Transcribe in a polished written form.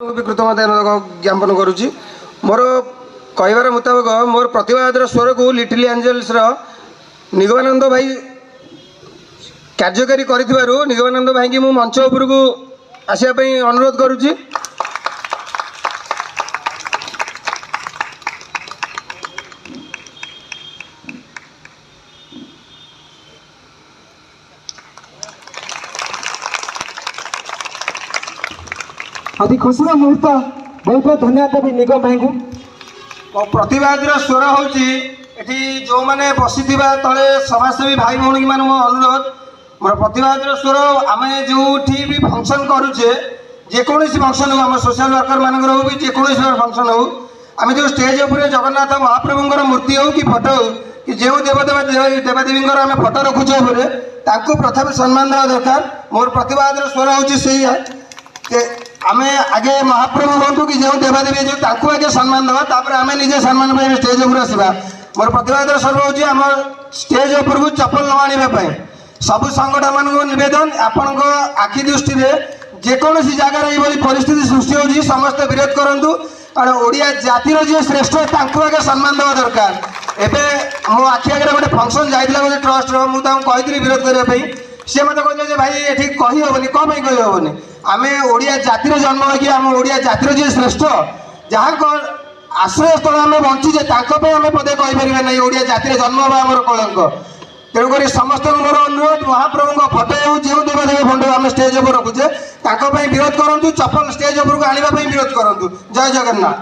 भी कृतज्ञता ज्ञापन करुच्ची मोर कहबार मुताबक मोर प्रतिवाद स्वर को लिटिल एंजल्स निगमानंद भाई कार्यकारी करिथिबारु निगमानंद भाई की मु मंच उपर को आसापी अनुरोध करुच्ची। अति खुशी मुहूर्त बहुत बहुत धन्यवाद देवी निगम भाई को। प्रतिवाद स्वर हूँ जो मैंने बसी तले समाजसेवी भाई भौणी मान अनुरोध मोर प्रतिवाद स्वर आम जो भी फंक्शन करुचे जेकोसी फंक्शन हो आम सोशल वर्कर मान भी जेकोसी फंक्शन हो आम जो स्टेज उपर जगन्नाथ महाप्रभुंर मूर्ति हो कि फोटो हो कि जो देवदेवी आम फोटो रखुचे प्रथम सम्मान देवा दरकार। मोर प्रतिवाद स्वर हूँ आम आगे महाप्रभु हूँ कि जो देवादेवी जो आगे सम्मान देवा आम निजे सम्मान पाई स्टेज उपर आसवा। मोर प्रतिवाद स्वर हूँ आम स्टेज उपर को चप्पल न आने सबू संगठन मान नवेदन आपण आखि दृष्टि जेकोसी जगार ये परिस्थिति सृष्टि होगी समस्त विरोध करूँ कारण ओडिया जातिर जी श्रेष्ठ आगे सम्मान देवा दरकार। एवं मो आखि आगे गोटे फंक्शन जाइला गोटे ट्रस्ट मुझे विरोध करने सी मत कहते भाई ये कही हेनी कौन कही हेनी आम ओडिया जातिर जन्म हो आम ओडिया जातिर जी श्रेष्ठ जहाँ आश्रय स्थल आम बंचीचे आम पदे कहीपर ना ओडिया जातिर जन्म हवा आम कलंक। तेणुक समस्त मोर अनुरोध महाप्रभु फोटो हो जो देवदेवी फोटो आम स्टेज उपर रखुचे विरोध करूँ चप्पल स्टेज उपर को आने विरोध करूँ। जय जगन्नाथ।